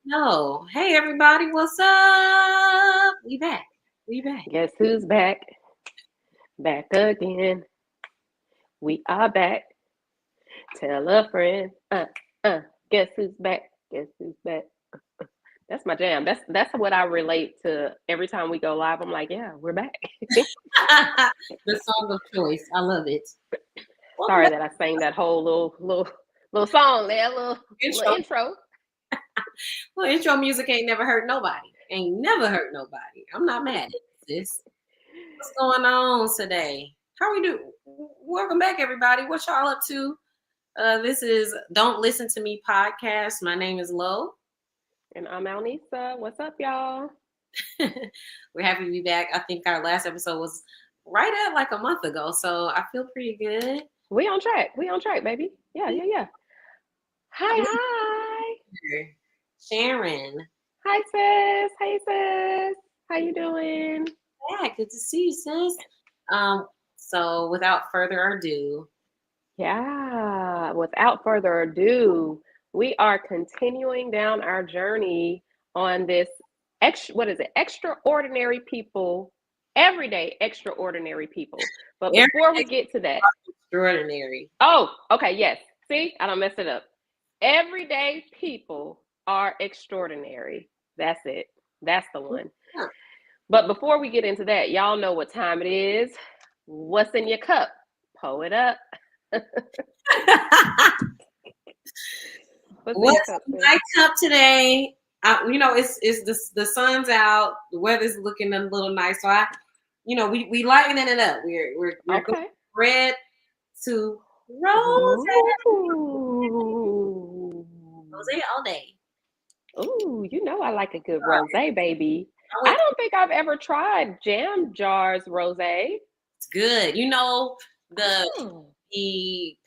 No. Hey everybody, what's up? We back. We back. Guess who's back? Back again. We are back. Tell a friend. Uh. Guess who's back? Guess who's back? That's my jam. That's what I relate to every time we go live. I'm like, yeah, we're back. The song of choice. I love it. Welcome Sorry back that I sang that whole little song there, little intro. intro. Well, intro music ain't never hurt nobody. Ain't never hurt nobody. I'm not mad at it, sis. What's going on today? How we do? Welcome back, everybody. What y'all up to? This is Don't Listen to Me podcast. My name is Lo. And I'm Alnisa. What's up, y'all? We're happy to be back. I think our last episode was right at like a month ago, so I feel pretty good. We on track. We on track, baby. Yeah. Hi. Sharon. Hi, sis. Hey, sis. How you doing? Yeah, good to see you, sis. So without further ado. Yeah, without further ado, we are continuing down our journey on this what is it? Extraordinary people, everyday extraordinary people. But before we get to that, Extraordinary. oh, okay, yes. See, I don't mess it up. Everyday people are extraordinary. That's it. That's the one. Yeah. But before we get into that, y'all know what time it is. What's in your cup? Pull it up. What's in my cup today? It's the sun's out, the weather's looking a little nice. So we lightening it up. We're okay. Going red to rose. Rose all day. Ooh, you know I like a good rosé, baby. I don't think I've ever tried Jam Jars rosé. It's good. You know the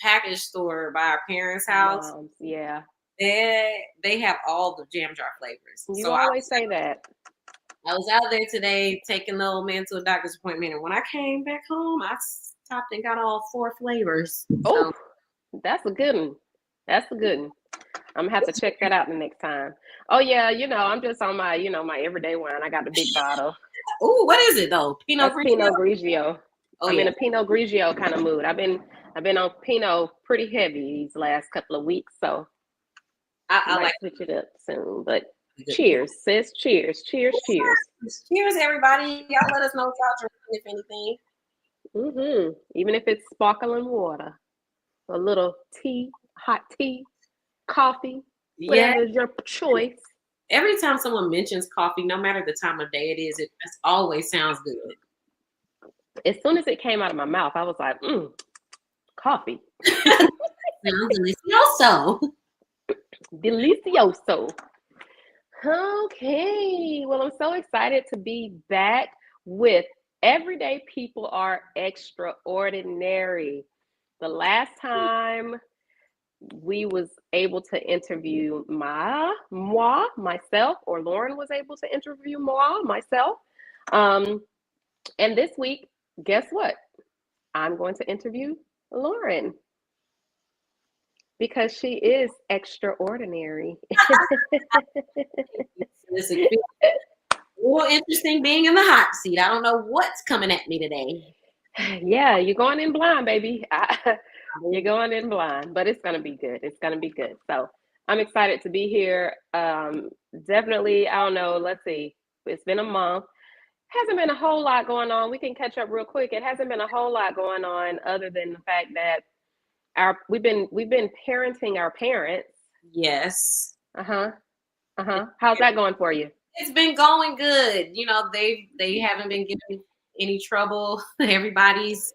package store by our parents' house. Yeah. They have all the jam jar flavors. You always say that. I was out there today taking the old man to a doctor's appointment, and when I came back home, I stopped and got all 4 flavors. Oh, that's a good one. That's a good one. I'm gonna have to check that out the next time. Oh yeah, I'm just on my, my everyday wine. I got the big bottle. Oh, what is it though? Pinot Grigio. Oh, I'm in a Pinot Grigio kind of mood. I've been on Pinot pretty heavy these last couple of weeks, so I might switch it up soon. But cheers, sis. Cheers. Cheers. Everybody. Y'all let us know if y'all drinking, if anything. Even if it's sparkling water, a little tea, hot tea, coffee, whatever is your choice. Every time someone mentions coffee, no matter the time of day it is, it just always sounds good. As soon as it came out of my mouth, I was like, coffee. Sounds delicioso. Delicioso. Okay. Well, I'm so excited to be back with Everyday People Are Extraordinary. The last time we was able to interview myself, or Lauren was able to interview myself. And this week, guess what? I'm going to interview Lauren because she is extraordinary. It's a little interesting being in the hot seat. I don't know what's coming at me today. Yeah, you're going in blind, baby. You're going in blind, but it's going to be good. It's going to be good. So I'm excited to be here. Definitely, I don't know. Let's see. It's been a month. Hasn't been a whole lot going on. We can catch up real quick. It hasn't been a whole lot going on other than the fact that we've been parenting our parents. Yes. How's that going for you? It's been going good. They haven't been giving any trouble. Everybody's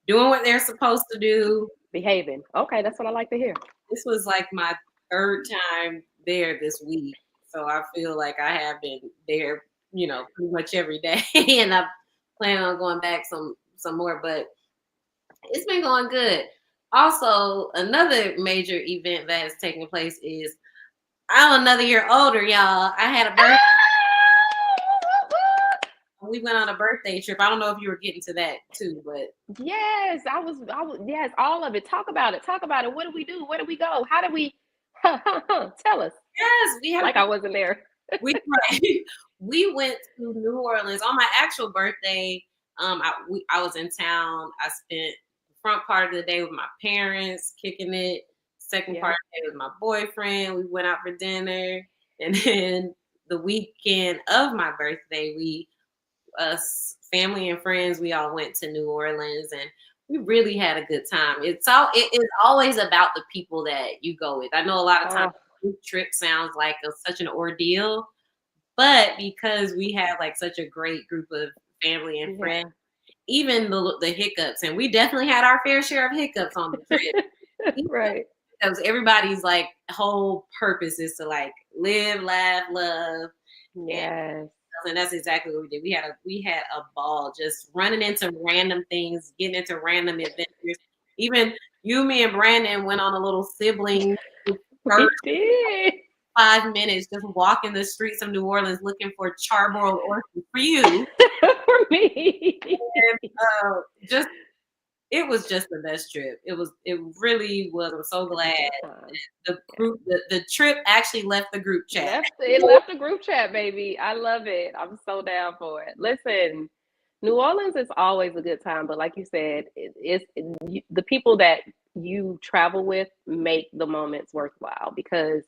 doing what they're supposed to do. Behaving. Okay, that's what I like to hear. This was like my 3rd time there this week. So I feel like I have been there, pretty much every day. And I plan on going back some more, but it's been going good. Also, another major event that has taken place is I'm another year older, y'all. I had a birthday. We went on a birthday trip. I don't know if you were getting to that too, but yes, I was. Yes, all of it. Talk about it. What do we do? Where do we go? How do we? Tell us. Yes, we had Like I wasn't there. we right. We went to New Orleans on my actual birthday. I was in town. I spent the front part of the day with my parents, kicking it. Second part Yeah. of the day with my boyfriend. We went out for dinner, and then the weekend of my birthday, us family and friends, we all went to New Orleans, and we really had a good time. It is always about the people that you go with. I know a lot of times Oh, group trip sounds like such an ordeal, but because we have like such a great group of family and friends, yeah. even the hiccups, and we definitely had our fair share of hiccups on the trip. Even Right. because everybody's like whole purpose is to like live, laugh, love, Yes. and that's exactly what we did. We had a ball just running into random things, getting into random adventures. Even you, me, and Brandon went on a little sibling first We did. 5 minutes just walking the streets of New Orleans looking for charbroiled oysters for you. For me. And just it was just the best trip. It really was. I'm so It's a glad good time. the trip actually left the group chat. Left the group chat, baby. I love it. I'm so down for it. Listen, New Orleans is always a good time, but like you said, the people that you travel with make the moments worthwhile. Because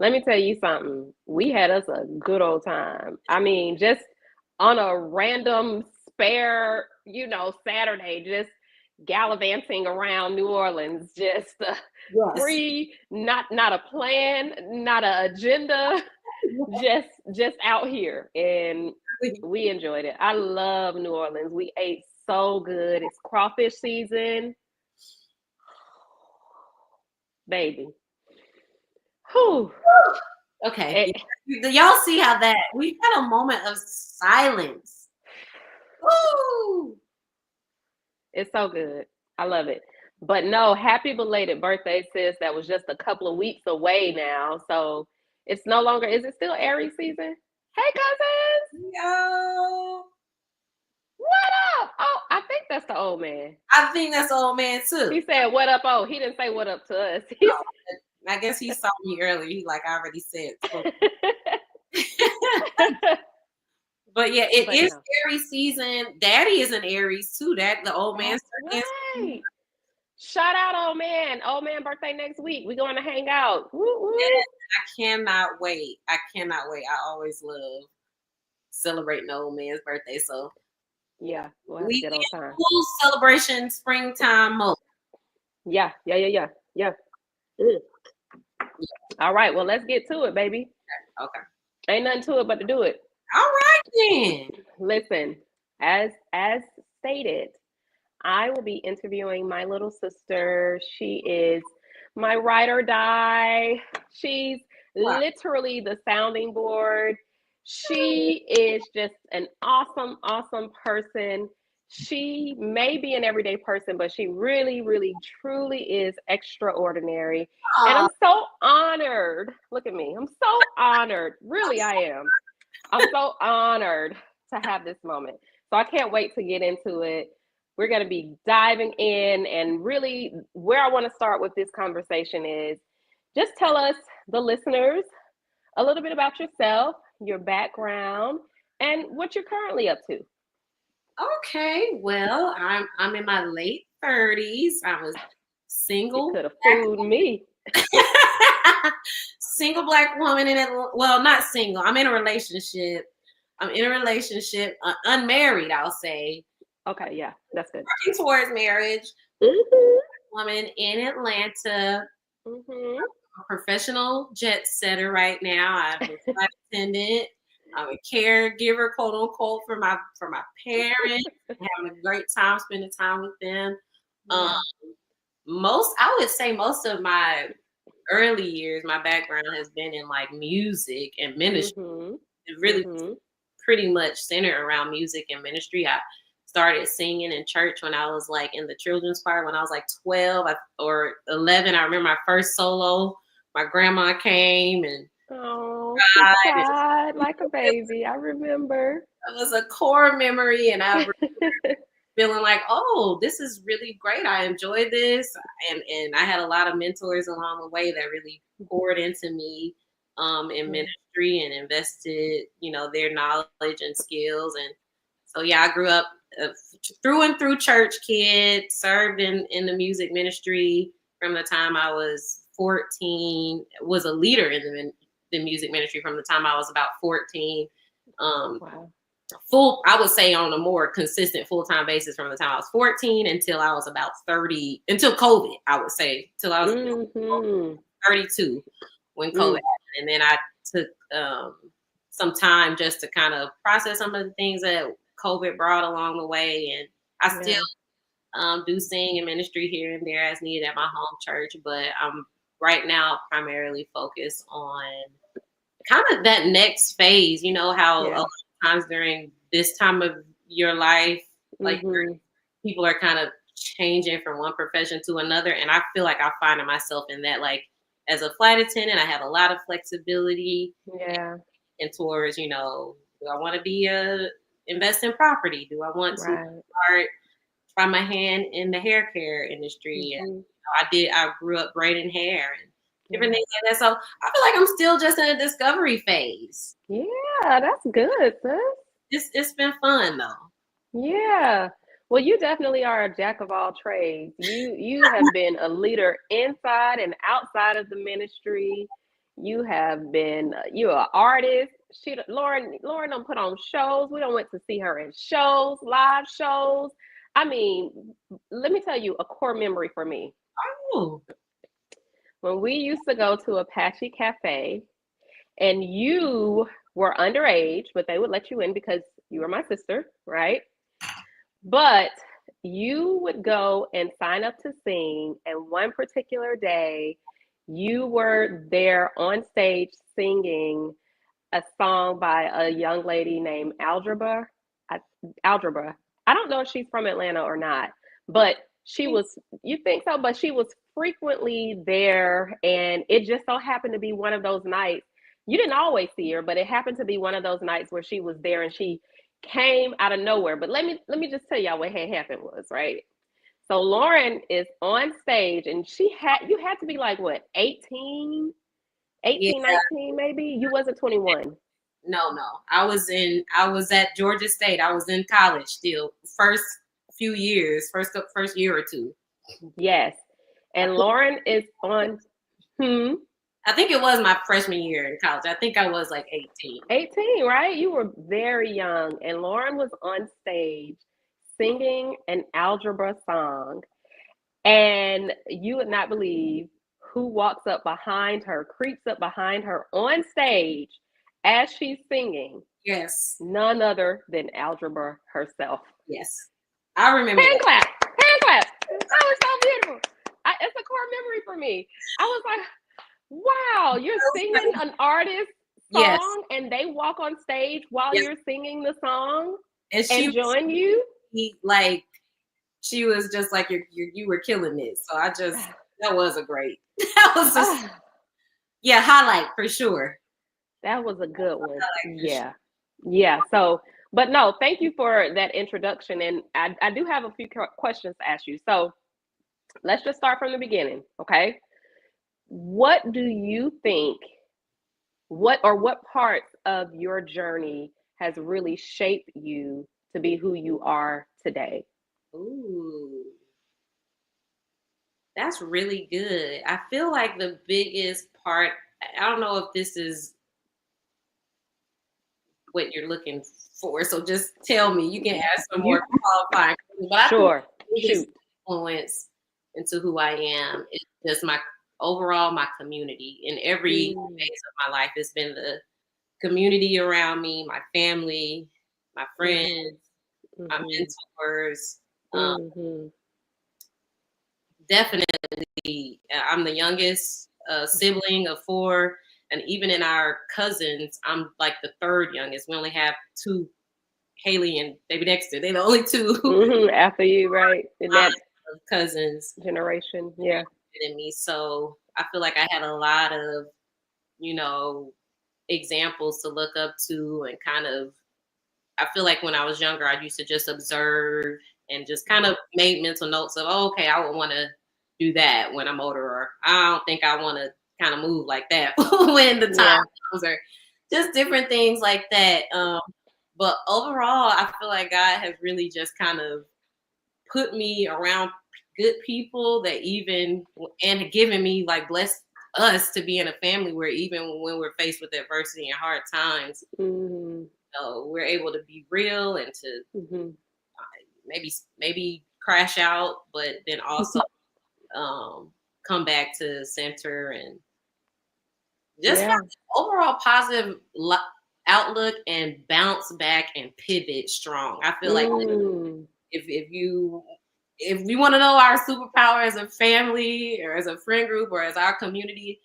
let me tell you something, we had us a good old time. I mean, just on a random spare, Saturday, just gallivanting around New Orleans, just Yes. free, not a plan, not an agenda, just out here, and we enjoyed it. I love New Orleans. We ate so good. It's crawfish season, baby. Whew. Okay. It, Do y'all see how that we had a moment of silence? Woo! it's so good. I love it. But no, happy belated birthday, sis. That was just a couple of weeks away now. So it's no longer, is it still Aries season? Hey, cousins. Yo. What up? Oh, I think that's the old man. I think that's old man He too. said, "What up?" Oh, he didn't say what up to us. Oh, I guess he saw me earlier. He like I already said. But yeah, it But is no, Aries season. Daddy is an Aries too. That the old man that's started dancing. right. Shout out, old man. Old man birthday next week. We going to hang out. Woo woo. Yes, I cannot wait. I cannot wait. I always love celebrating the old man's birthday. So Yeah, we'll have a we good old in time. full celebration springtime mode. Yeah, yeah, yeah, yeah, yeah. Mm. All right, well, let's get to it, baby. Okay. Ain't nothing to it but to do it. All right then. Listen, as stated, I will be interviewing my little sister. She is my ride or die. She's Wow. literally the sounding board. She is just an awesome, awesome person. She may be an everyday person, but she really, really, truly is extraordinary. And Aw, I'm so honored. Look at me. I'm so honored. Really, I am. I'm so honored to have this moment. So I can't wait to get into it. We're going to be diving in, and really, where I want to start with this conversation is just tell us, the listeners, a little bit about yourself, your background, and what you're currently up to. okay. Well, I'm in my late 30s. I was You single. could have fooled me. Single black woman in it. Well, not single. I'm in a relationship. Unmarried, I'll say. Okay, yeah, that's good. Working towards marriage. Mm-hmm. Woman in Atlanta. Mm-hmm. A professional jet setter right now. I'm a flight attendant. I'm a caregiver, quote unquote, for my parents. Having a great time, spending time with them. Um, Yeah. I would say most of my early years, my background has been in like music and ministry. Mm-hmm. It really Mm-hmm. pretty much centered around music and ministry. I started singing in church when I was like in the children's choir when I was like 12 or 11. I remember my first solo. My grandma came and Oh, she cried. cried like a baby. I remember. It was a core memory, and I remember feeling like, oh, this is really great. I enjoyed this, and I had a lot of mentors along the way that really poured into me. in Mm. ministry and invested, their knowledge and skills. And so, yeah, I grew up through and through church kid, served in the music ministry from the time I was 14, was a leader in the music ministry from the time I was about 14. Um, Wow. I would say on a more consistent full-time basis from the time I was 14 until I was about 30, until COVID, I would say, till I was Mm-hmm. 32 when COVID Mm. happened. And then I took some time just to kind of process some of the things that COVID brought along the way. And I still Yeah. do sing in ministry here and there as needed at my home church, but I'm right now primarily focused on kind of that next phase. You know how a Yeah. lot of times during this time of your life, like Mm-hmm. people are kind of changing from one profession to another, and I feel like I find myself in that. Like as a flight attendant, I have a lot of flexibility Yeah. and towards, do I want to be invest in property? Do I want to Right. try my hand in the hair care industry? And Mm-hmm. I grew up braiding hair and different Yeah. things like that. So I feel like I'm still just in a discovery phase. Yeah, that's good, sis. It's been fun though. Yeah. Well, you definitely are a jack of all trades. You have been a leader inside and outside of the ministry. You have been you're an artist. Lauren don't put on shows. We don't went to see her in shows, live shows. I mean, let me tell you a core memory for me. Oh, When we used to go to Apache Cafe and you were underage, but they would let you in because you were my sister, right? But you would go and sign up to sing, and one particular day, you were there on stage singing a song by a young lady named I, Algebra. I don't know if she's from Atlanta or not, but she was, you think so, but she was frequently there, and it just so happened to be one of those nights. You didn't always see her, but it happened to be one of those nights where she was there and she came out of nowhere. But let me just tell y'all what had happened was, right? So Lauren is on stage and you had to be like what, 18, yeah. 18, 19 maybe? You wasn't 21. No. I was at Georgia State. I was in college still. Few years, first year or two. Yes. I And think, Lauren is on hmm, I think it was my freshman year in college. I think I was like 18. 18, right? You were very young. And Lauren was on stage singing an algebra song. And you would not believe who walks up behind her, creeps up behind her on stage as she's singing. Yes. None other than algebra herself. Yes. I remember Hand that. clap, hand clap. That was so beautiful. It's a core memory for me. I was like, wow, you're singing an artist Yes. song and they walk on stage while Yes. you're singing the song And and join you. like she was just like you were killing it. So that was a great that was just Ah, yeah, highlight for sure. that was a good one. Highlight for sure. Yeah. Yeah. So, but no, thank you for that introduction. And I do have a few questions to ask you. So let's just start from the beginning. Okay. What do you think, what parts of your journey has really shaped you to be who you are today? Ooh, that's really good. I feel like the biggest part, I don't know if this is what you're looking for. So just tell me. You can ask some You more qualifying questions. But I think sure. the biggest Shoot. influence into who I am is just my community in every Mm, phase of my life. It's been the community around me, my family, my friends, mhm, my mhm, mentors. Um, mhm. definitely, I'm the youngest sibling of four. And even in our cousins, I'm like the third youngest. We only have two, Haley and baby Dexter. They're the only two Mhm, after you, right? In that cousins generation. Yeah. in me. So I feel like I had a lot of, you know, examples to look up to and kind of, I feel like when I was younger, I used to just observe and just kind of made mental notes of, oh, okay, I would want to do that when I'm older, or I don't think I want to kind of move like that when the time Yeah. comes, or just different things like that. But overall, I feel like God has really just kind of put me around good people that even and given me like blessed us to be in a family where even when we're faced with adversity and hard times, Mm-hmm. we're able to be real and to Mm-hmm. maybe crash out, but then also um, come back to center and just have Yeah. overall positive outlook and bounce back and pivot strong. I feel like Mm. if you want to know our superpower as a family or as a friend group or as our community,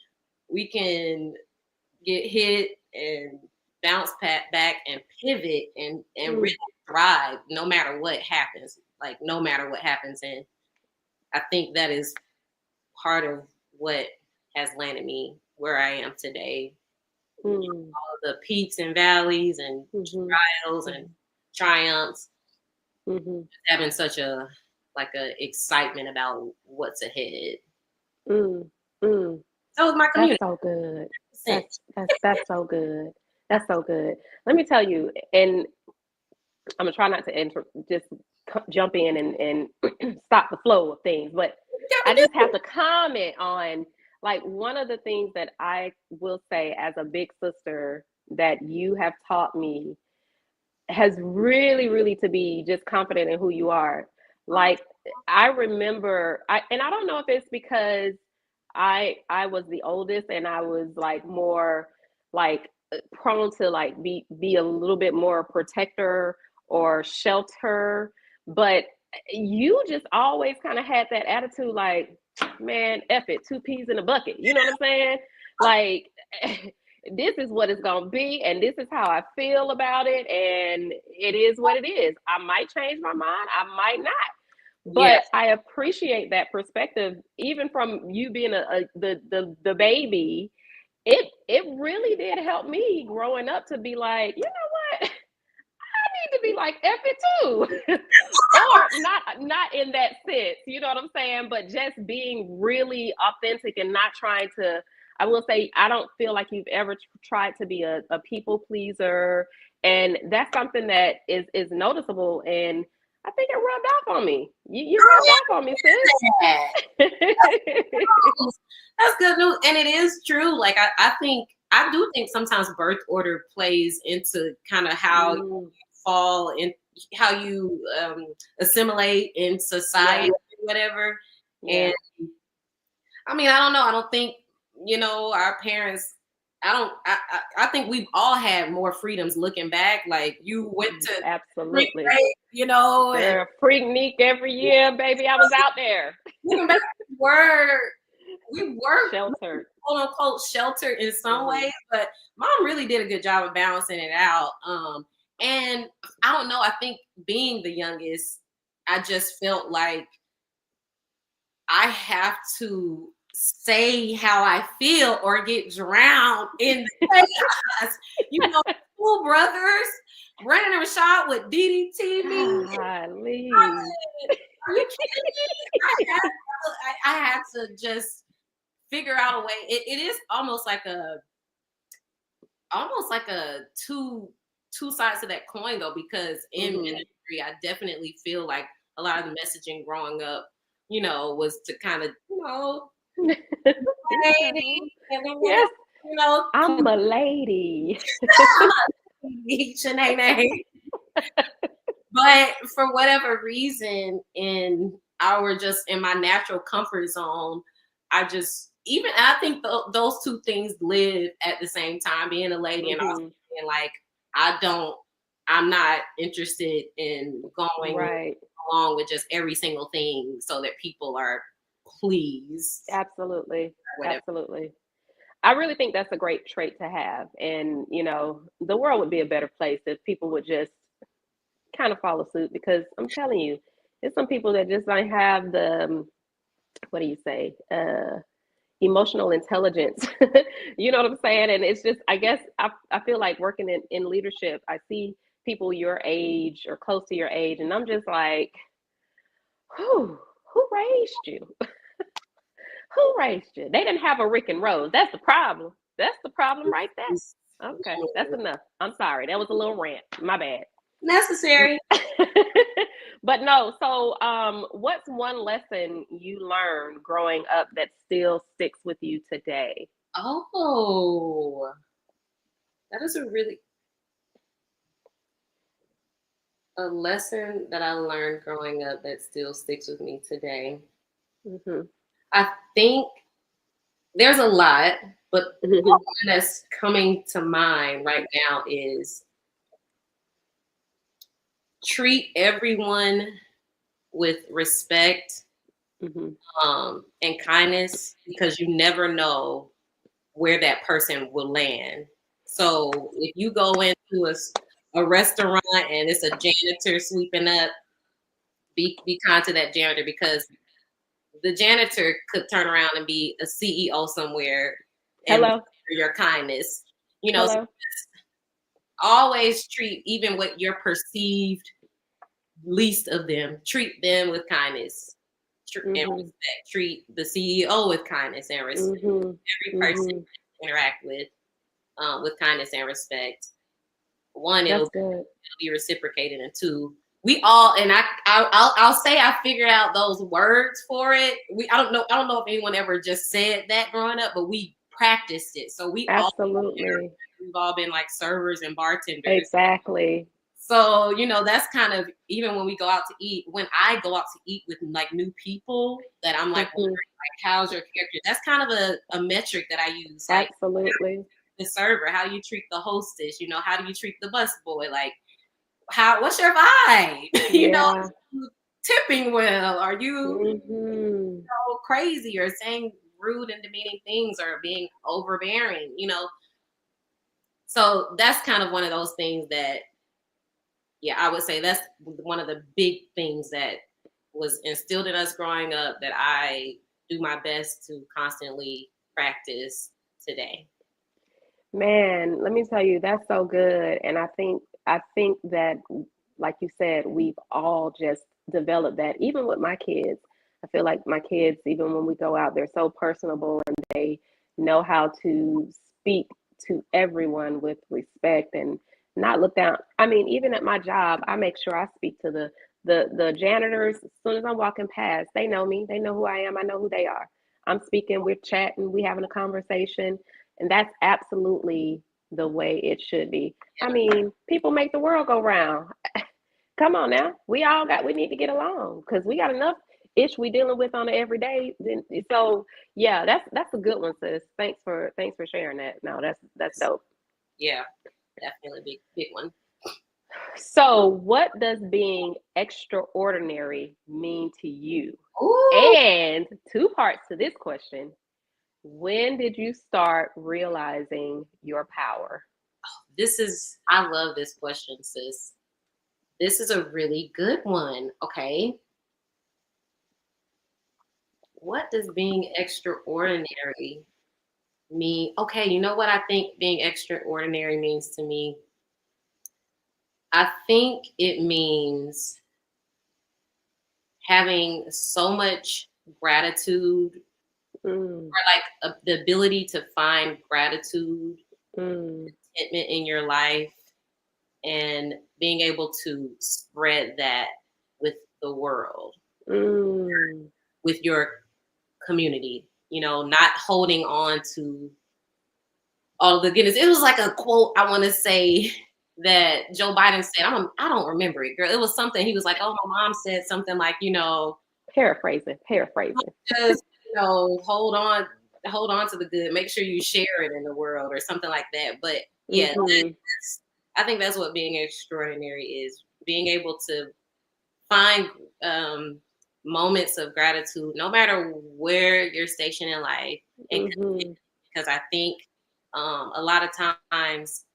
we can get hit and bounce back and pivot and Mm. really thrive no matter what happens. Like no matter what happens, and I think that is part of what has landed me where I am today. Mm. All the peaks and valleys and Mm-hmm. trials and triumphs, Mm-hmm. having such a excitement about what's ahead. Mm. Mm. So is my That's community. so good. That's so good. That's so good. Let me tell you, and I'm gonna try not to just jump in and stop the flow of things, but I just have to comment on like one of the things that I will say as a big sister that you have taught me has really to be just confident in who you are. Like I remember and I don't know if it's because I was the oldest and I was like more like prone to like be a little bit more protector or shelter, but you just always kind of had that attitude like, man, F it, two peas in a bucket. You know what I'm saying? Like this is what it's going to be and this is how I feel about it and it is what it is. I might change my mind, I might not, but Yes, I appreciate that perspective even from you being the baby. It really did help me growing up to be like, you know what, need to be like F it too. Or not in that sense, you know what I'm saying? But just being really authentic and not trying to, I will say, I don't feel like you've ever tried to be a people pleaser. And that's something that is noticeable. And I think it rubbed off on me. You rubbed off on me, that. sis. That's good news, and it is true. Like I do think sometimes birth order plays into kind of how you Mm, fall in, how you assimilate in yeah, society, whatever. yeah. And I mean, I don't know. I don't think our parents. I don't. I think we've all had more freedoms looking back. Like you went to spring Absolutely. break, and Girl, Freaknik every year, baby. I was out there. looking back, we were Sheltered. quote unquote sheltered in some Hmm. ways, but mom really did a good job of balancing it out. And I don't know. I think being the youngest, I just felt like I have to say how I feel or get drowned in the chaos. Two brothers running a shot with DDT me. Golly. Are you kidding me? I had to just figure out a way. It is almost like a two sides to that coin though, because in Hmm. ministry, I definitely feel like a lot of the messaging growing up, was to kind of, You lady, and then, yes, you know, I'm a lady. Shanae. But for whatever reason, in my natural comfort zone, I think those two things live at the same time, being a lady and also Hmm. being like, I don't, I'm not interested in going Right. along with just every single thing so that people are pleased Absolutely. or whatever. Absolutely. I really think that's a great trait to have. And, the world would be a better place if people would just kind of follow suit because I'm telling you, there's some people that just don't have the, what do you say? Emotional intelligence. You know what I'm saying? And it's just, I guess, I feel like working in leadership, I see people your age or close to your age, and I'm just like, who raised you? Who raised you? They didn't have a Rick and Rose. That's the problem. That's the problem right there. Okay, that's enough. I'm sorry. That was a little rant. My bad. Necessary. But no, so what's one lesson you learned growing up that still sticks with you today? Oh, that is a lesson that I learned growing up that still sticks with me today. Mm-hmm. I think there's a lot, but Mm-hmm. one that's coming to mind right now is treat everyone with respect Mm-hmm. and kindness, because you never know where that person will land. So if you go into a restaurant and it's a janitor sweeping up, be kind to that janitor, because the janitor could turn around and be a CEO somewhere and Hello. your kindness. You know, so Hello. always treat even what your perceived least of them, treat them with kindness and Mm-hmm. respect. Treat the CEO with kindness and respect. Mm-hmm. Every person Mm-hmm. you interact with kindness and respect. One, That's good. it'll be reciprocated, and two, we all, and I'll say I figured out those words for it. I don't know if anyone ever just said that growing up, but we practiced it. So Absolutely. we've all been like servers and bartenders. Exactly. So, that's kind of, even when we go out to eat, when I go out to eat with like new people that I'm like Mm-hmm. wondering, like, how's your character? That's kind of a metric that I use. Like, Absolutely. the server, how you treat the hostess, how do you treat the bus boy? Like, what's your vibe? Yeah. Tipping well? Are you Mm-hmm. crazy or saying rude and demeaning things or being overbearing? So that's kind of one of those things that, yeah, I would say that's one of the big things that was instilled in us growing up that I do my best to constantly practice today. Man, let me tell you, that's so good. And I think that like you said, we've all just developed that. Even with my kids, I feel like my kids, even when we go out, they're so personable and they know how to speak to everyone with respect and not look down. I mean, even at my job, I make sure I speak to the janitors as soon as I'm walking past. They know me, they know who I am, I know who they are. I'm speaking, we're chatting, we having a conversation, and that's absolutely the way it should be. I mean, people make the world go round. Come on now. We need to get along because we got enough ish we dealing with on the everyday. So yeah, that's a good one, sis. Thanks for sharing that. No, that's dope. Yeah, definitely big big one. So what does being extraordinary mean to you? Ooh, And two parts to this question. When did you start realizing your power? I love this question, sis. This is a really good one. Okay. What does being extraordinary mean? Okay, you know what I think being extraordinary means to me? I think it means having so much gratitude, Mm, or like the ability to find gratitude, mm, contentment in your life, and being able to spread that with the world, mm, with your community, not holding on to all the goodness. It was like a quote I want to say that Joe Biden said. I don't remember it, girl. It was something he was like, "Oh, my mom said something like, paraphrasing. just hold on to the good. Make sure you share it in the world or something like that." But yeah, Mm-hmm. I think that's what being extraordinary is: being able to find moments of gratitude, no matter where you're stationed in life, and Mm-hmm. because I think a lot of times,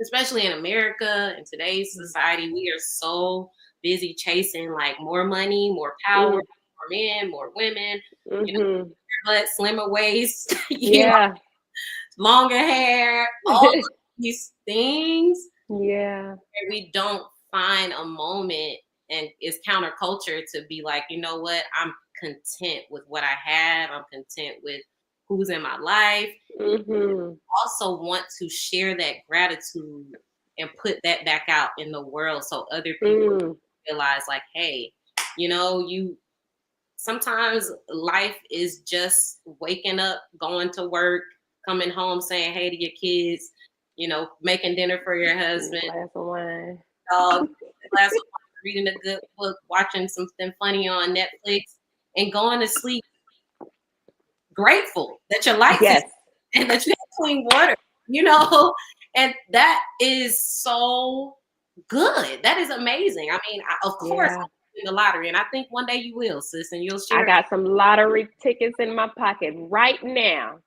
especially in America in today's society, we are so busy chasing like more money, more power, more men, more women, Mm-hmm. but slimmer waist, Yeah. longer hair, all of these things. Yeah. We don't find a moment and it's counterculture to be like, you know what, I'm content with what I have. I'm content with who's in my life. Mm-hmm. Also want to share that gratitude and put that back out in the world so other people Mm. realize like, hey, you sometimes life is just waking up, going to work, coming home, saying hey to your kids, making dinner for your husband, Glass of wine. dog, a glass of wine, reading a good book, watching something funny on Netflix, and going to sleep grateful that your lights is Yes. and that you have clean water. And that is so good. That is amazing. I mean, of course, Yeah. I'm in the lottery, and I think one day you will, sis, and you'll I share. got some lottery tickets in my pocket right now.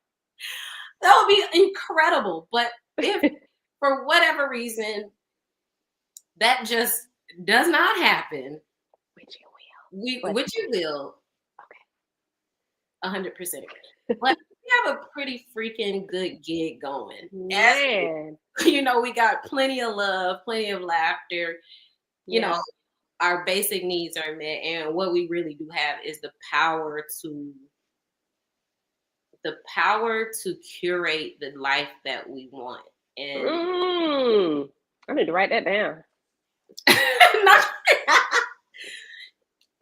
That would be incredible. But if for whatever reason that just does not happen, Which you will. which you will, Okay. 100%. But we have a pretty freaking good gig going. Man. We got plenty of love, plenty of laughter. Yeah. Our basic needs are met, and what we really do have is the power to curate the life that we want. And I need to write that down.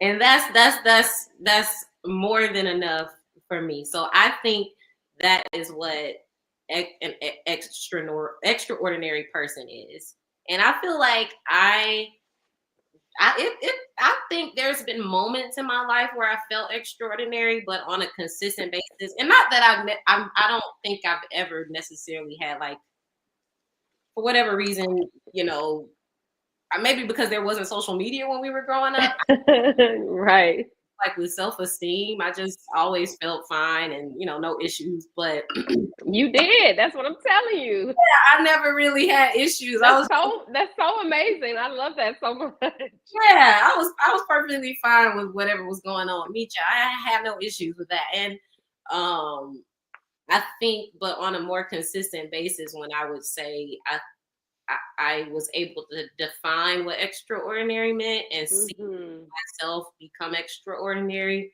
and that's more than enough for me. So I think that is what an extraordinary person is. And I feel like I think there's been moments in my life where I felt extraordinary, but on a consistent basis. And not that I don't think I've ever necessarily had, like, for whatever reason, maybe because there wasn't social media when we were growing up. Right. Like with self-esteem, I just always felt fine and no issues. But You did. That's what I'm telling you. I never really had issues. That's so amazing. I love that so much. Yeah, I was perfectly fine with whatever was going on. Me, I have no issues with that. And I think, but on a more consistent basis, when I would say I was able to define what extraordinary meant and see myself become extraordinary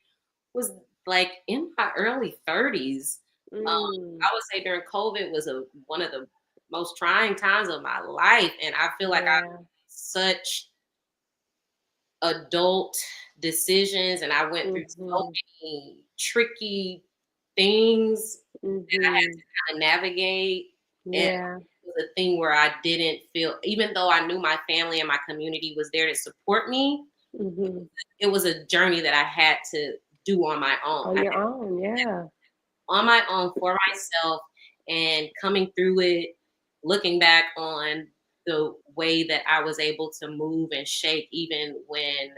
was like in my early 30s. I would say during COVID was one of the most trying times of my life, and I feel like I made such adult decisions, and I went through so many tricky things that I had to kind of navigate. And Yeah. it was a thing where I didn't feel, even though I knew my family and my community was there to support me, it was a journey that I had to do on my own. On your own, yeah. On my own for myself, and coming through it, looking back on the way that I was able to move and shake even when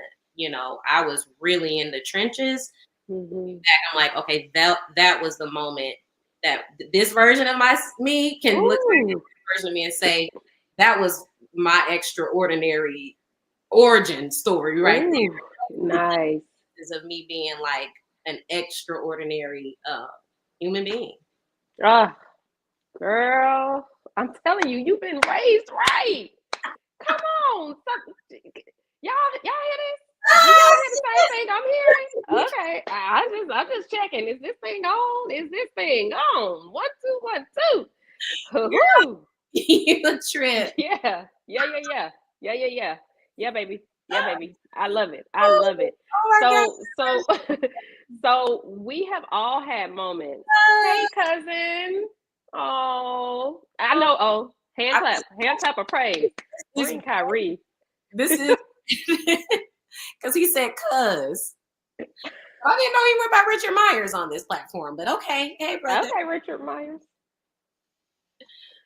I was really in the trenches. I'm like, okay, that was the moment that this version of me can look back at this version of me and say that was my extraordinary origin story right there. Nice. Is of me being like an extraordinary human being. Ah, girl, I'm telling you, you've been raised right. Come on, y'all hear this? Do y'all hear the same thing I'm hearing? Okay, I'm just checking. Is this thing on? Is this thing on? 1, 2, 1, 2. Hoo-hoo. You a trip. Yeah. Yeah, baby. Yeah, baby. I love it. I love it. Oh So so we have all had moments. Hey, cousin. Oh, I know. Oh, hand clap of praise. Bring Kyrie. This is because he said cuz. I didn't know he went by Richard Myers on this platform, but okay. Hey, brother. Okay, Richard Myers.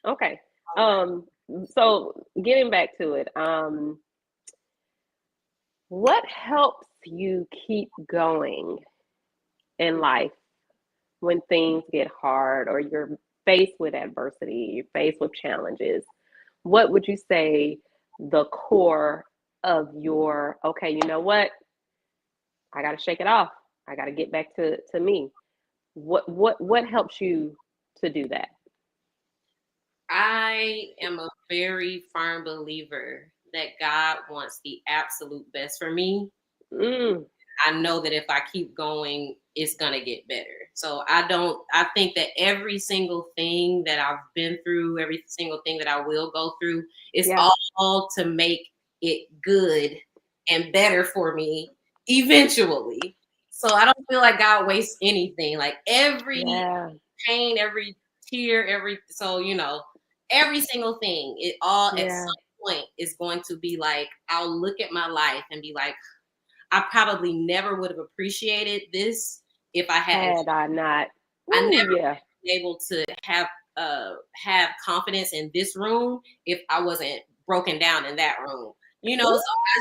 Okay. So getting back to it, what helps you keep going in life when things get hard or you're faced with adversity, you're faced with challenges? What would you say the core of your, okay, you know what? I got to shake it off. I got to get back to me. What helps you to do that? I am a very firm believer that God wants the absolute best for me, Mm, I know that if I keep going, it's gonna get better. So I think that every single thing that I've been through, every single thing that I will go through, is yeah, all to make it good and better for me eventually. So I don't feel like God wastes anything. Like every yeah, pain, every tear, every single thing, it all at yeah. some point is going to be like, I'll look at my life and be like, I probably never would have appreciated this if I hadn't. Had I not, I never ooh, yeah, been able to have confidence in this room if I wasn't broken down in that room. So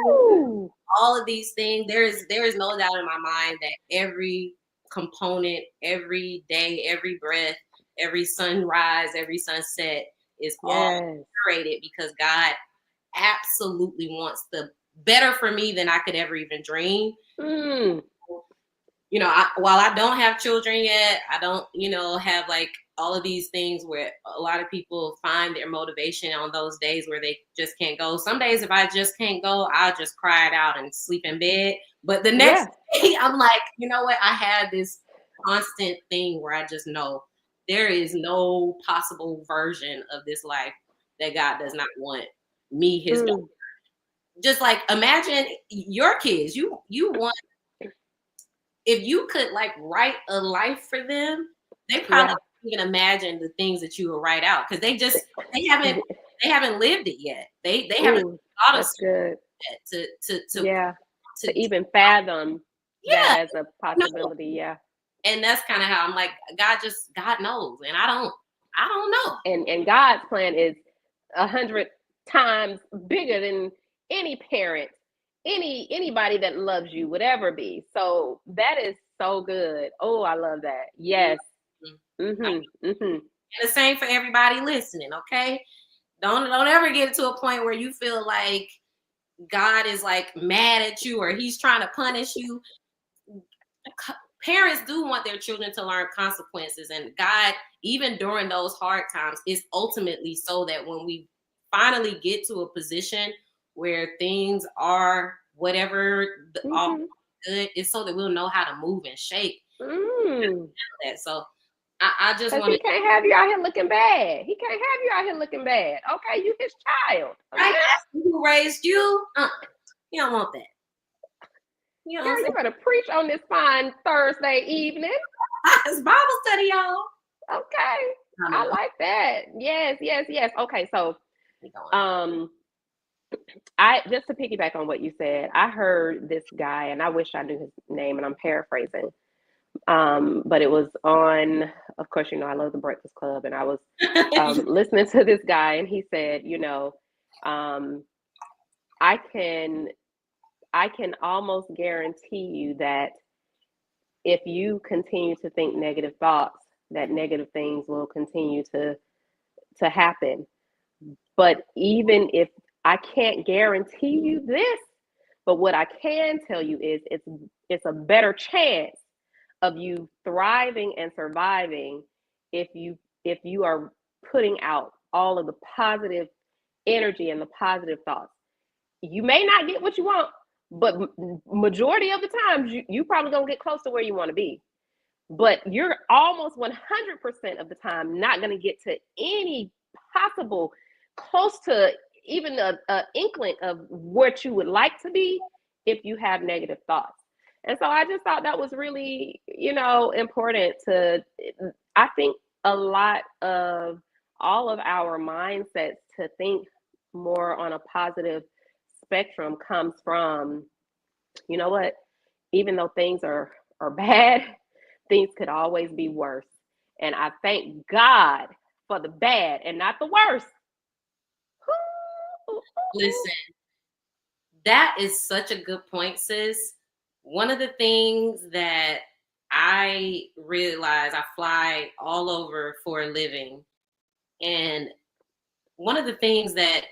ooh, all of these things, there is no doubt in my mind that every component, every day, every breath, every sunrise, every sunset is all yes, curated because God absolutely wants the better for me than I could ever even dream. mm, While I don't have children yet, I don't, have like all of these things where a lot of people find their motivation on those days where they just can't go. Some days, if I just can't go, I'll just cry it out and sleep in bed. But the next yeah, day, I'm like, you know what? I have this constant thing where I just know there is no possible version of this life that God does not want me, his daughter. mm, Just like imagine your kids. You want if you could like write a life for them, they probably yeah. can't even imagine the things that you will write out because they haven't they haven't lived it yet. They haven't Ooh, thought of that's good. that Yeah, to to even fathom that yeah, as a no. possibility. Yeah, And that's kind of how I'm like, God knows, and I don't know. and God's plan is 100 times bigger than any parent, anybody that loves you would ever be. So that is so good. Oh, I love that. Yes. Mhm. Mhm. Mhm. And the same for everybody listening. Okay, don't ever get to a point where you feel like God is like mad at you or he's trying to punish you. Parents do want their children to learn consequences, and God, even during those hard times, is ultimately so that when we finally get to a position where things are whatever all Mhm. good, it's so that we'll know how to move and shake Mm. that. So I just Cause want he to can't have you out here looking bad. He can't have you out here looking bad. Okay, you his child. right Okay, ask who raised you. You don't want that. You know what I'm girl, you better preach on this fine Thursday evening. saying? It's Bible study, y'all. Okay, No, no, I no. like that. Yes, yes, yes. Okay, so Keep going. um, I just to piggyback on what you said, I heard this guy, and I wish I knew his name, and I'm paraphrasing. But it was on, of course, I love the Breakfast Club, and I was listening to this guy, and he said, um, I can I can almost guarantee you that if you continue to think negative thoughts, that negative things will continue to happen. But even if I can't guarantee you this, but what I can tell you is it's a better chance of you thriving and surviving if you are putting out all of the positive energy and the positive thoughts. You may not get what you want, but majority of the times you probably gonna get close to where you want to be. But you're almost 100% of the time not gonna get to any possible close to even a inkling of what you would like to be if you have negative thoughts. And so I just thought that was really, important to, I think a lot of all of our mindsets to think more on a positive spectrum comes from, you know what, even though things are bad, things could always be worse. And I thank God for the bad and not the worst. Listen, that is such a good point, sis. One of the things that I realize, I fly all over for a living. And one of the things that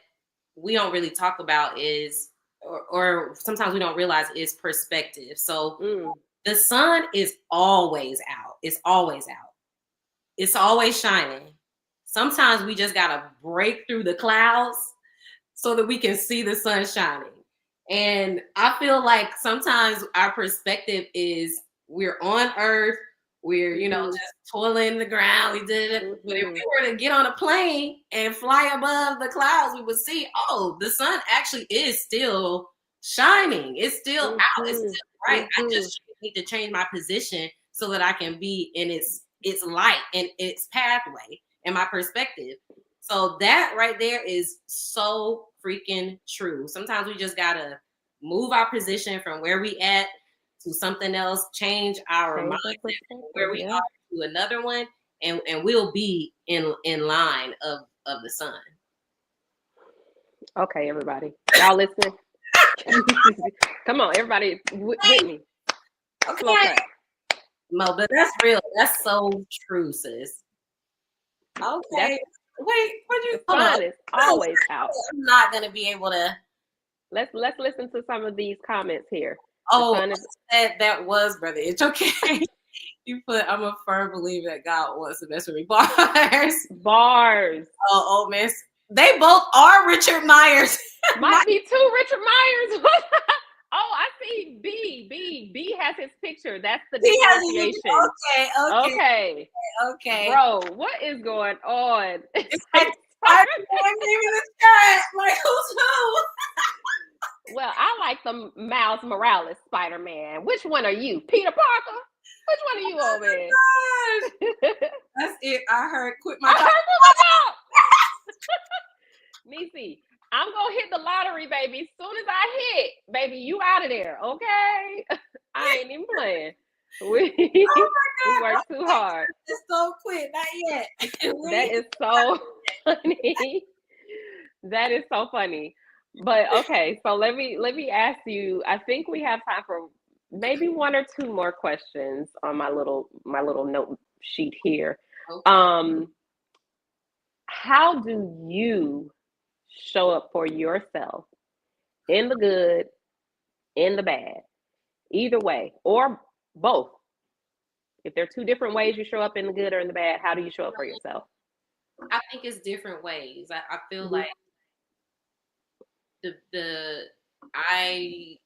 we don't really talk about is, or sometimes we don't realize, is perspective. So Mm, the sun is always out. It's always out. It's always shining. Sometimes we just got to break through the clouds so that we can see the sun shining. And I feel like sometimes our perspective is we're on Earth, we're, just toiling the ground, we did it. But if we were to get on a plane and fly above the clouds, we would see, oh, the sun actually is still shining. It's still out. It's still bright. I just need to change my position so that I can be in its light and its pathway and my perspective. So that right there is so freaking true. Sometimes we just gotta move our position from where we at to something else, change our mindset from where we are to another one, and we'll be in line of the sun. Okay, everybody, y'all listen. Come on, everybody, with me. Okay. No, but that's real. That's so true, sis. Okay. Wait, what you? The sun is always out. I'm not gonna be able to. Let's listen to some of these comments here. Oh, that was, brother. It's okay. You put, I'm a firm believer that God wants the best for me. Bars. Oh, miss. They both are Richard Myers. Might be two Richard Myers. Oh, I see B has his picture. That's the differentiation. Okay. Bro, what is going on? It's like, I'm leaving the chat. Like, who's who? Well, I like the Miles Morales Spider-Man. Which one are you? Peter Parker? Which one are you, old man? That's it. I heard quit my job. Nisi, I'm gonna hit the lottery, baby. As soon as I hit, baby, you out of there, okay? I ain't even playing. We work too hard. Just don't quit, not yet. That is so funny. That is so funny. But okay, so let me ask you. I think we have time for maybe one or two more questions on my little note sheet here. Okay. How do you show up for yourself in the good, in the bad, either way, or both? If there are two different ways you show up in the good or in the bad, how do you show up for yourself? I think it's different ways. I feel like I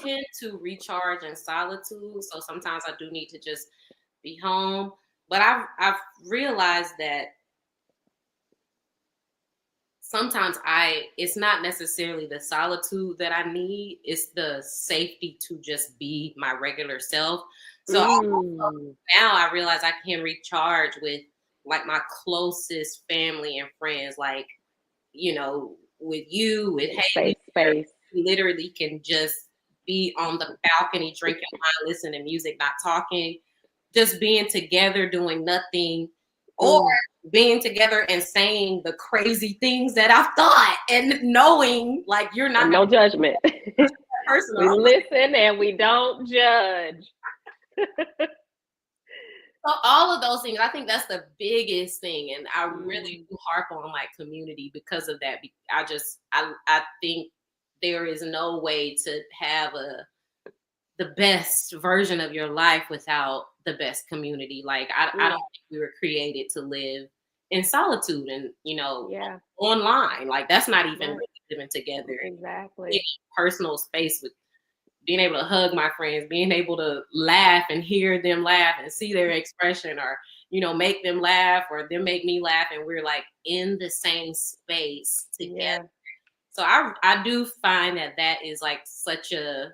tend to recharge in solitude, so sometimes I do need to just be home. But I've realized that sometimes it's not necessarily the solitude that I need, it's the safety to just be my regular self. So now I realize I can recharge with like my closest family and friends, like, with you, with Haley, space. We literally can just be on the balcony drinking wine, listening to music, not talking, just being together, doing nothing, or being together and saying the crazy things that I've thought and knowing like you're not no judgment. We listen and we don't judge. So all of those things, I think that's the biggest thing. And I really do harp on like community because of that. I think there is no way to have the best version of your life without the best community. Like I don't think we were created to live in solitude and, online. Like that's not even really living together. Exactly. Personal space with being able to hug my friends, being able to laugh and hear them laugh and see their expression, or, make them laugh or them make me laugh. And we're like in the same space together. Yeah. So I do find that is like such a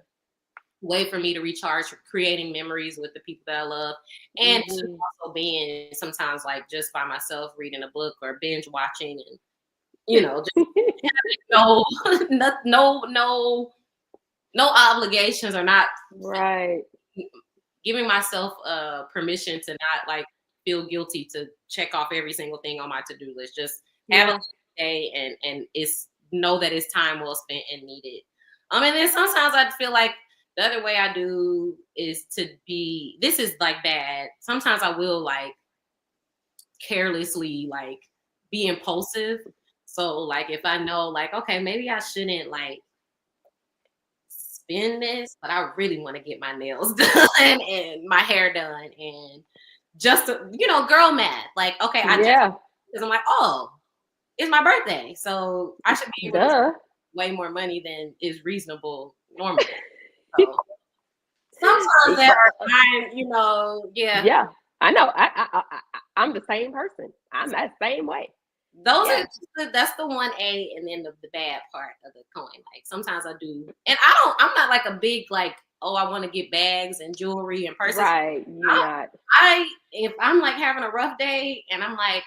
way for me to recharge, for creating memories with the people that I love, and to also being sometimes like just by myself reading a book or binge watching and, just no obligations, or not giving myself permission to not like feel guilty to check off every single thing on my to-do list. Just have a day and know that it's time well spent and needed. And then sometimes I feel like the other way I do is this is like bad. Sometimes I will like carelessly like be impulsive. So like if I know like, okay, maybe I shouldn't like spend this, but I really want to get my nails done and my hair done and just, girl math. Like, okay, because I'm like, oh, it's my birthday, so I should be able to Duh. way more money than is reasonable normally. So sometimes there are times, yeah. Yeah, I know. I'm the same person. I'm that same way. Those Yeah. are that's the 1A, and then the bad part of the coin. Like sometimes I do, and I'm not like a big like, oh, I want to get bags and jewelry and purses. Right. You're not. If I'm like having a rough day and I'm like,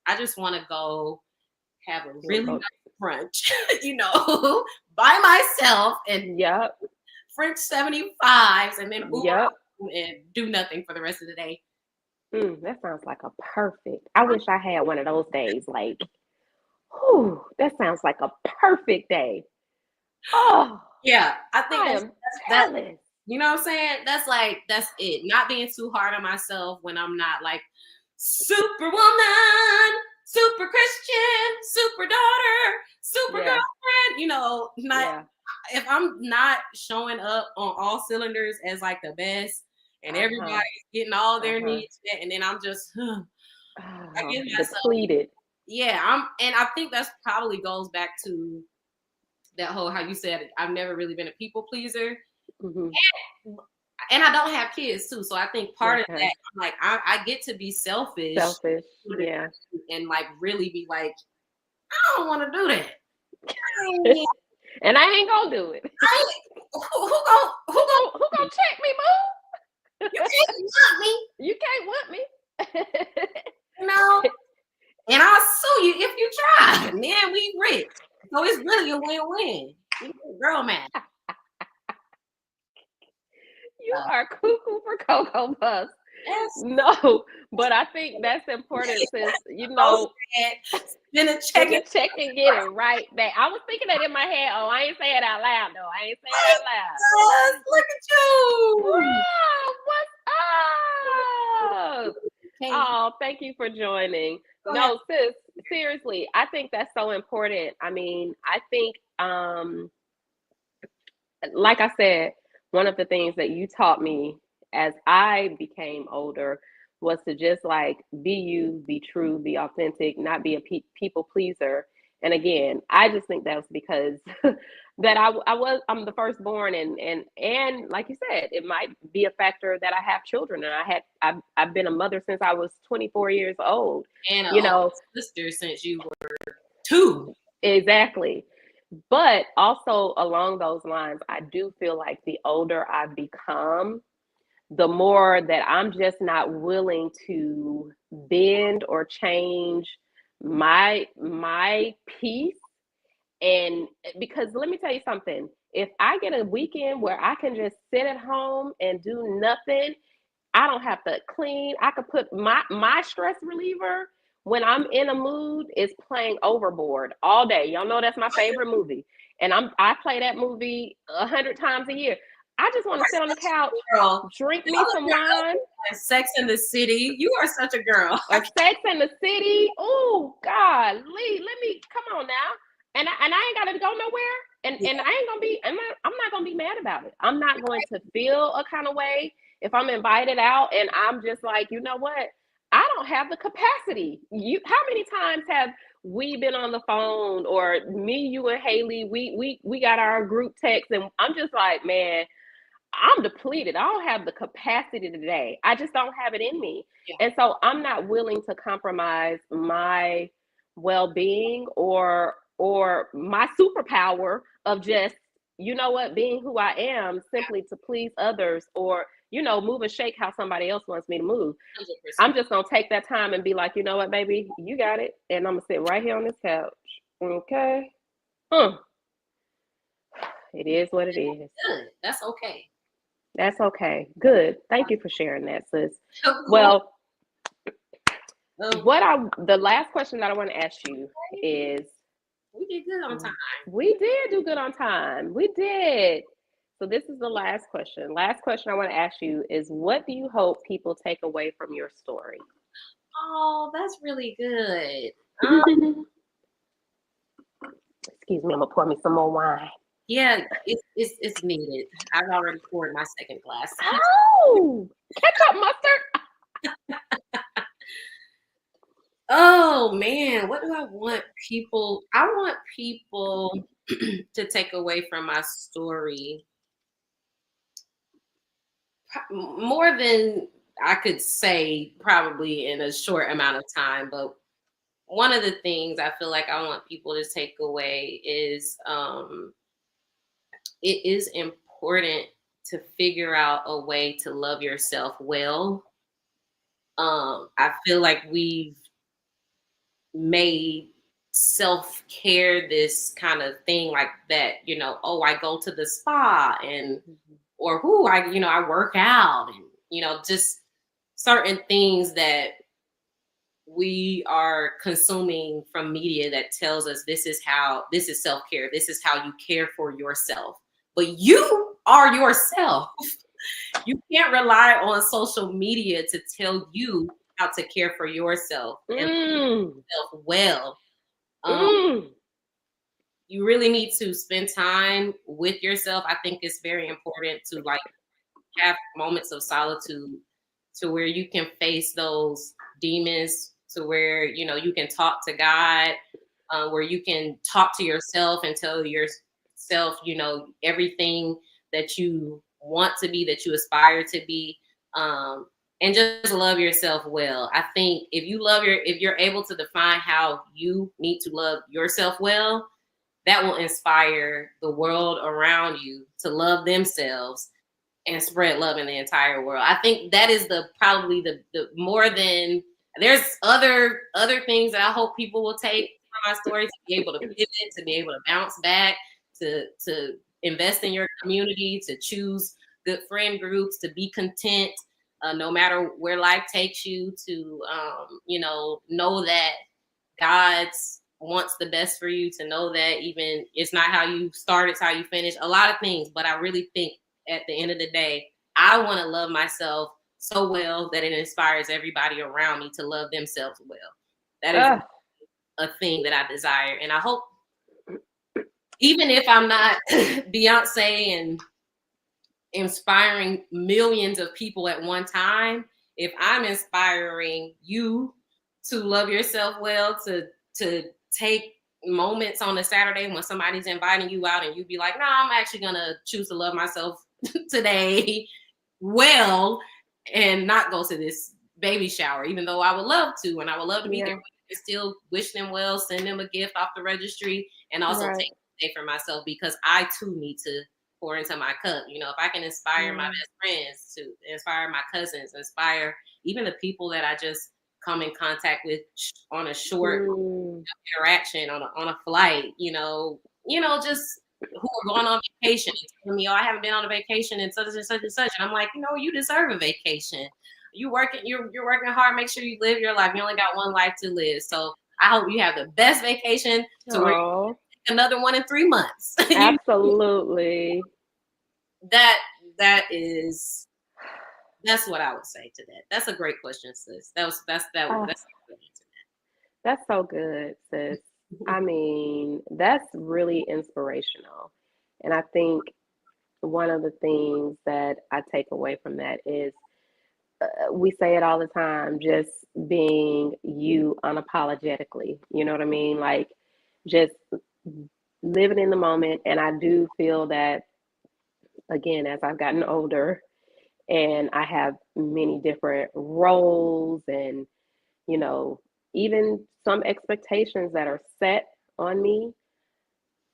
I just want to go have a really nice brunch, by myself and Yep. French 75s and then Uber Yep. and do nothing for the rest of the day. That sounds like a perfect. I wish I had one of those days. Like, whew, that sounds like a perfect day. Oh, Yeah, I think I that's am that. jealous. You know what I'm saying? That's it. Not being too hard on myself when I'm not like superwoman, super Christian, super daughter, super Yeah. girlfriend. Not Yeah. if I'm not showing up on all cylinders as like the best, and everybody's getting all their needs met, and then I'm just I give myself, Depleted. yeah. And I think that's probably goes back to that whole how you said I've never really been a people pleaser. Mm-hmm. And I don't have kids too, so I think part of that, Okay. I'm like, I get to be selfish, Selfish. Yeah. and like really be like, I don't want to do that. And I ain't gonna do it. Who gonna Who gonna check me, Mom? you can't want me, You can't want me. you know? And I'll sue you if you try. Man, we rich, so it's really a win-win. Girl, man. You are cuckoo for Cocoa Puffs. Yes. No, but I think that's important since Then a check and get it right back. I was thinking that in my head. Oh, I ain't say it out loud though. I ain't say it out loud. Yes, look at you. Wow, what's up? Oh, thank you for joining. No, sis, seriously, I think that's so important. I mean, I think like I said, one of the things that you taught me as I became older was to just like be you, be true, be authentic, not be a people pleaser. And again, I just think that was because that I'm the firstborn, and like you said, it might be a factor that I have children, and I've been a mother since I was 24 years old, and a sister since you were 2. Exactly. But also along those lines, I do feel like the older I've become, the more that I'm just not willing to bend or change my peace. And because let me tell you something, if I get a weekend where I can just sit at home and do nothing, I don't have to clean. I could put my stress reliever when I'm in a mood is playing Overboard all day. Y'all know that's my favorite movie, and I play that movie 100 times a year. I just want to sit on the couch, drink me some wine. Sex in the City. You are such a girl. Or Sex in the City. Oh God, Lee, let me come on now. And I ain't gotta go nowhere. And I ain't gonna be. I'm not gonna be mad about it. I'm not going to feel a kind of way if I'm invited out and I'm just like, you know what? I don't have the capacity. How many times have we been on the phone, or me, you, and Haley? We got our group text, and I'm just like, man, I'm depleted. I don't have the capacity today. I just don't have it in me. Yeah. And so I'm not willing to compromise my well-being or my superpower of just, you know what, being who I am simply to please others, or, move and shake how somebody else wants me to move. 100%. I'm just going to take that time and be like, you know what, baby, you got it. And I'm going to sit right here on this couch. Okay. It is what it is. Good. That's okay. That's okay. Good. Thank you for sharing that, sis. Well, the last question that I want to ask you is, we did good on time. We did do good on time. We did. So this is the last question. Last question I want to ask you is, what do you hope people take away from your story? Oh, that's really good. Excuse me, I'm gonna pour me some more wine. Yeah, it's needed. I've already poured my second glass. Oh, ketchup mustard. Oh man, what do I want people? I want people to take away from my story more than I could say probably in a short amount of time. But one of the things I feel like I want people to take away is it is important to figure out a way to love yourself well. I feel like we've made self-care this kind of thing like that, oh, I go to the spa and Mhm. or who I work out and just certain things that we are consuming from media that tells us this is self-care, this is how you care for yourself, but you are yourself. You can't rely on social media to tell you how to care for yourself and Mm, yourself well. um, mm. you really need to spend time with yourself. I think it's very important to like have moments of solitude to where you can face those demons, to where you can talk to God, where you can talk to yourself and tell yourself everything that you want to be, that you aspire to be, and just love yourself well. I think if you're able to define how you need to love yourself well, that will inspire the world around you to love themselves and spread love in the entire world. I think that is probably the more than there's other things that I hope people will take from my story, to be able to pivot, to be able to bounce back, to invest in your community, to choose good friend groups, to be content, no matter where life takes you, to know that God's wants the best for you, to know that even it's not how you start, it's how you finish. A lot of things, but I really think at the end of the day, I want to love myself so well that it inspires everybody around me to love themselves well. That is Ugh. a thing that I desire. And I hope, even if I'm not Beyonce and inspiring millions of people at one time, if I'm inspiring you to love yourself well, to take moments on a Saturday when somebody's inviting you out and you be like, no, I'm actually gonna choose to love myself today well and not go to this baby shower, even though I would love to and I would love to be there, Yeah. but still wish them well, send them a gift off the registry, and also Right. take a day for myself because I too need to pour into my cup. If I can inspire my Yeah. best friends, to inspire my cousins, inspire even the people that I just come in contact with on a short Mm. interaction on a flight, just who are going on vacation and telling me, oh, I haven't been on a vacation and such and such and such. And I'm like, you deserve a vacation. You're working hard, make sure you live your life. You only got one life to live. So I hope you have the best vacation to where you Oh, take another one in 3 months. absolutely. That that is that's what I would say to that. That's a great question, sis. Ah, That's a good that's so good, sis. answer. I mean, that's really inspirational. And I think one of the things that I take away from that is we say it all the time, just being you unapologetically. You know what I mean? Like just living in the moment. And I do feel that, again, as I've gotten older and I have many different roles and, you know, even some expectations that are set on me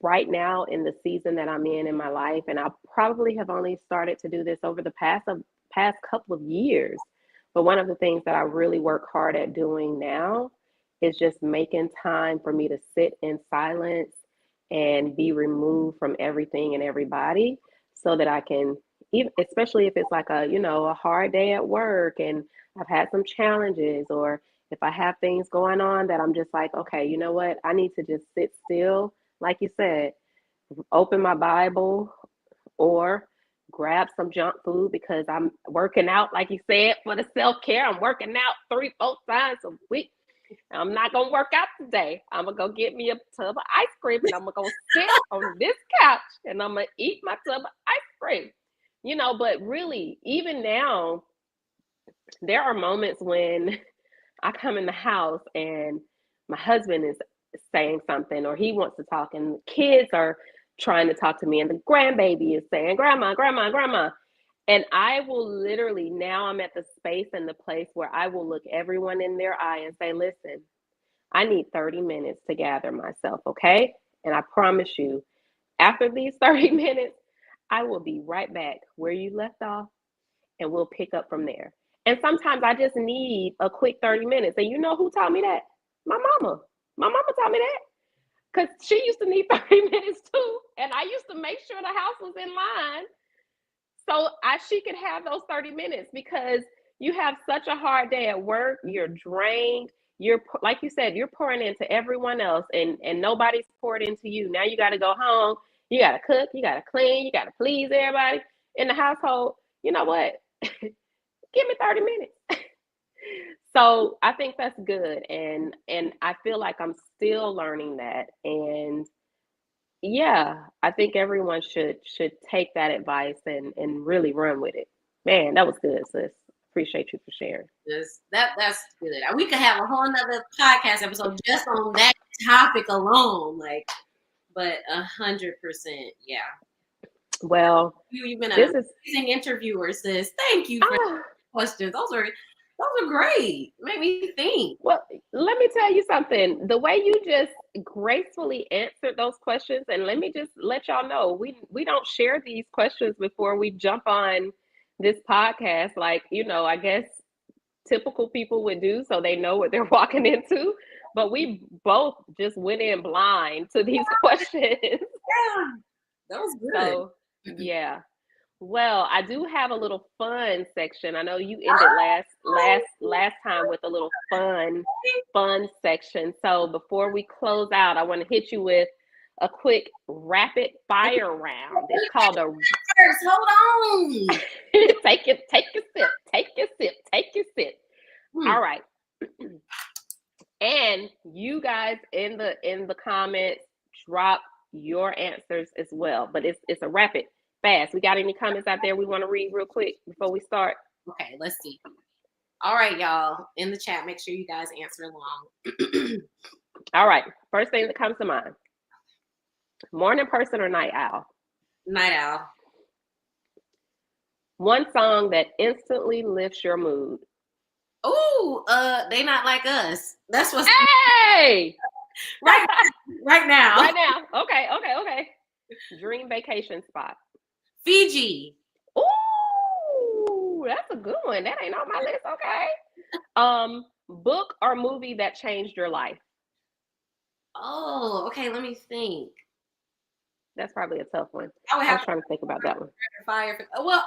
right now in the season that I'm in my life, and I probably have only started to do this over the past couple of years. But one of the things that I really work hard at doing now is just making time for me to sit in silence and be removed from everything and everybody so that I can, even especially if it's like a hard day at work and I've had some challenges, or if I have things going on that I'm just like, okay, you know what? I need to just sit still, like you said, open my Bible or grab some junk food because I'm working out, like you said, for the self care. I'm working out 3, 4 times a week. I'm not gonna work out today. I'm gonna go get me a tub of ice cream and I'm gonna go sit on this couch and I'm gonna eat my tub of ice cream. But really, even now, there are moments when I come in the house and my husband is saying something or he wants to talk and the kids are trying to talk to me and the grandbaby is saying, Grandma, Grandma, Grandma. And I will literally, now I'm at the space and the place where I will look everyone in their eye and say, listen, I need 30 minutes to gather myself, okay? And I promise you, after these 30 minutes, I will be right back where you left off and we'll pick up from there. And sometimes I just need a quick 30 minutes. And you know who taught me that? My mama. My mama taught me that because she used to need 30 minutes too. And I used to make sure the house was in line so she could have those 30 minutes because you have such a hard day at work, you're drained, you're like you said, you're pouring into everyone else and nobody's poured into you. Now you got to go home, you got to cook, you got to clean, you got to please everybody in the household. You know what? Give me 30 minutes. So I think that's good, and I feel like I'm still learning that. And yeah, I think everyone should take that advice and really run with it. Man, that was good, sis. Appreciate you for sharing. That's good. We could have a whole nother podcast episode just on that topic alone. Like, but 100%, yeah. Well, you've been an amazing interviewer, sis. Thank you for questions. Those are great. Made me think. Well, let me tell you something. The way you just gracefully answered those questions, and let me just let y'all know, we don't share these questions before we jump on this podcast. Like, I guess typical people would do so they know what they're walking into. But we both just went in blind to these questions. Yeah, that was good. So, yeah. Well, I do have a little fun section. I know you ended last time with a little fun section. So before we close out, I want to hit you with a quick rapid fire round. It's called a Hold on. Take your sip. All right. And you guys in the comments drop your answers as well. But it's a rapid fast. We got any comments out there we want to read real quick before we start? Okay, let's see. All right, y'all. In the chat, make sure you guys answer along. All right. First thing that comes to mind. Morning person or night owl? Night owl. One song that instantly lifts your mood. Ooh, They Not Like Us. That's what's Hey! right now. Right now. Okay. Dream vacation spot. Fiji. Ooh, that's a good one. That ain't on my list. Okay. Book or movie that changed your life. Oh, okay. Let me think. That's probably a tough one. I was trying to think about that one. Well,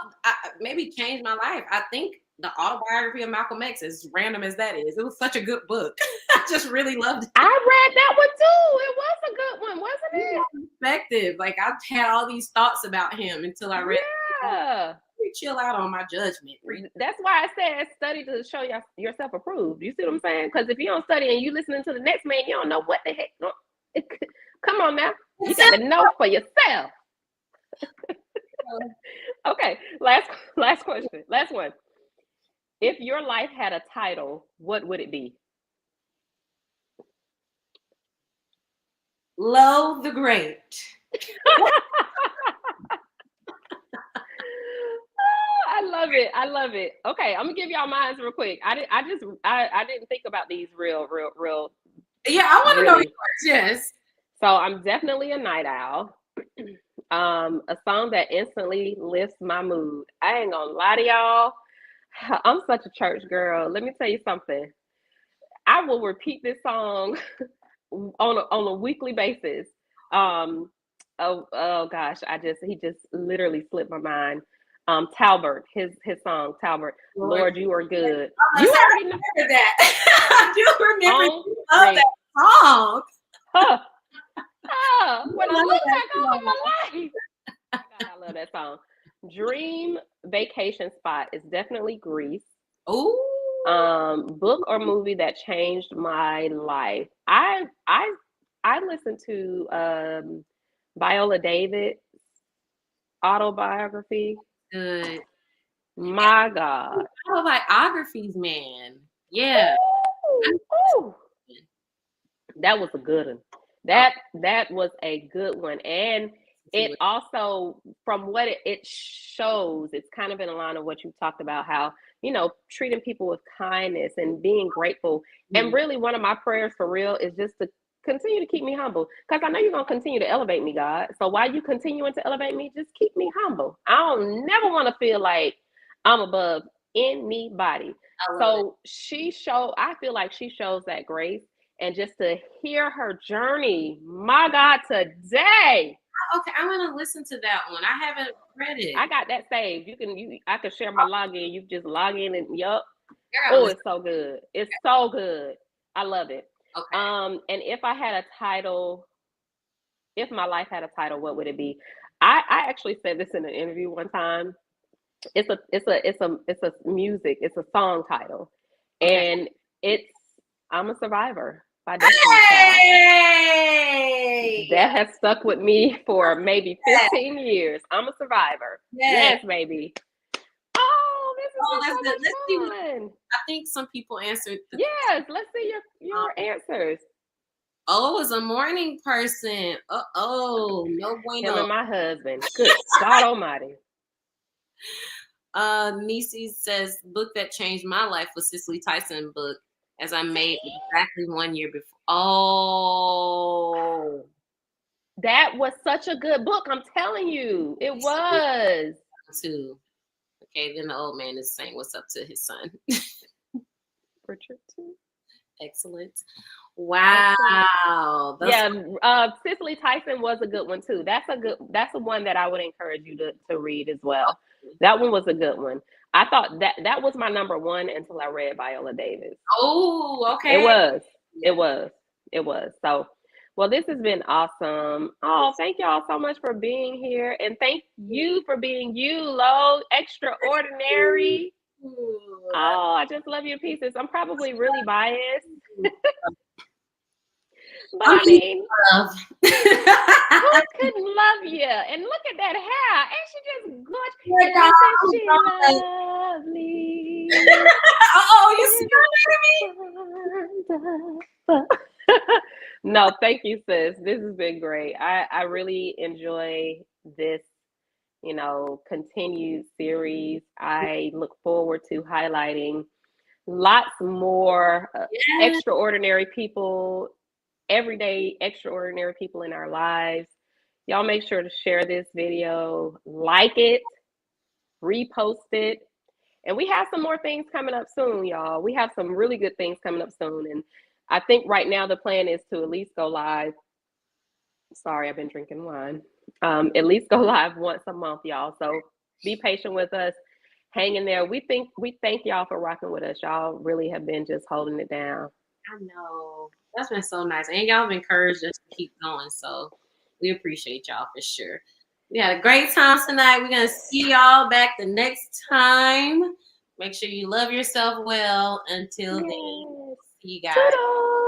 maybe changed my life. I think the autobiography of Malcolm X, as random as that is, it was such a good book. I just really loved it. I read that one too. It was a good one, wasn't it? Perspective. Like, I had all these thoughts about him until I read it. Chill out on my judgment. That's why I said study to show yourself approved. You see what I'm saying? Because if you don't study and you listening to the next man, you don't know what the heck. Come on now. You got to know for yourself. Okay, last question. Last one. If your life had a title, what would it be? Lo the Great. I love it. Okay, I'm gonna give y'all mine real quick. I didn't think about these real. Yeah, I want to know yours. Yes. So I'm definitely a night owl. A song that instantly lifts my mood. I ain't gonna lie to y'all. I'm such a church girl. Let me tell you something. I will repeat this song on a weekly basis. Oh gosh, he just literally slipped my mind. Talbert, his song Talbert, Lord, you are good. You already know that. I do remember that song. Huh. When I look back over my life, God, I love that song. Dream vacation spot is definitely Greece. Ooh. Book or movie that changed my life. I listened to Viola Davis autobiography. Good. My God. Autobiographies, man. Yeah. Ooh. That was a good one. That was a good one. And it also, from what it shows, it's kind of in line of what you talked about, how, treating people with kindness and being grateful. And really, one of my prayers for real is just to continue to keep me humble, because I know you're going to continue to elevate me, God. So while you continuing to elevate me, just keep me humble. I don't never want to feel like I'm above anybody. So I feel like she shows that grace. And just to hear her journey, my God, today. Okay, I'm gonna listen to that one. I haven't read it. I got that saved. I can share my login. You just log in and yup. Oh, it's so good. It's so good. I love it. Okay. And if I had a title, if my life had a title, what would it be? I actually said this in an interview one time. It's a music. It's a song title, and it's I'm a Survivor by Destiny's Child. That has stuck with me for maybe 15 years. I'm a Survivor. Yes, baby. Oh, this is so much fun. I think some people answered. Yes, let's see your answers. Oh, it's a morning person. No bueno. Him and my husband. Good God Almighty. Nisi says, book that changed my life was Cicely Tyson book, as I made exactly 1 year before. Oh, that was such a good book. I'm telling you, it was. Too. Okay, then the old man is saying what's up to his son. Richard too. Excellent. Wow. Cicely Tyson was a good one too. That's the one that I would encourage you to read as well. That one was a good one. I thought that was my number one until I read Viola Davis. Oh, okay. It was. So, well, this has been awesome. Oh, thank y'all so much for being here. And thank you for being you, Lo. Extraordinary. Oh, I just love your pieces. I'm probably really biased. But I mean, who couldn't love you? And look at that hair. Ain't she just gorgeous? She lovely. You see me? No, thank you, sis. This has been great. I really enjoy this, continued series. I look forward to highlighting lots more extraordinary people, everyday extraordinary people in our lives. Y'all make sure to share this video, like it, repost it. And we have some more things coming up soon, y'all. We have some really good things coming up soon. And I think right now the plan is to at least go live. Sorry, I've been drinking wine. At least go live once a month, y'all. So be patient with us. Hang in there. We thank y'all for rocking with us. Y'all really have been just holding it down. I know. That's been so nice. And y'all have encouraged us to keep going. So we appreciate y'all for sure. We had a great time tonight. We're going to see y'all back the next time. Make sure you love yourself well. Until then, see you guys. Ta-da!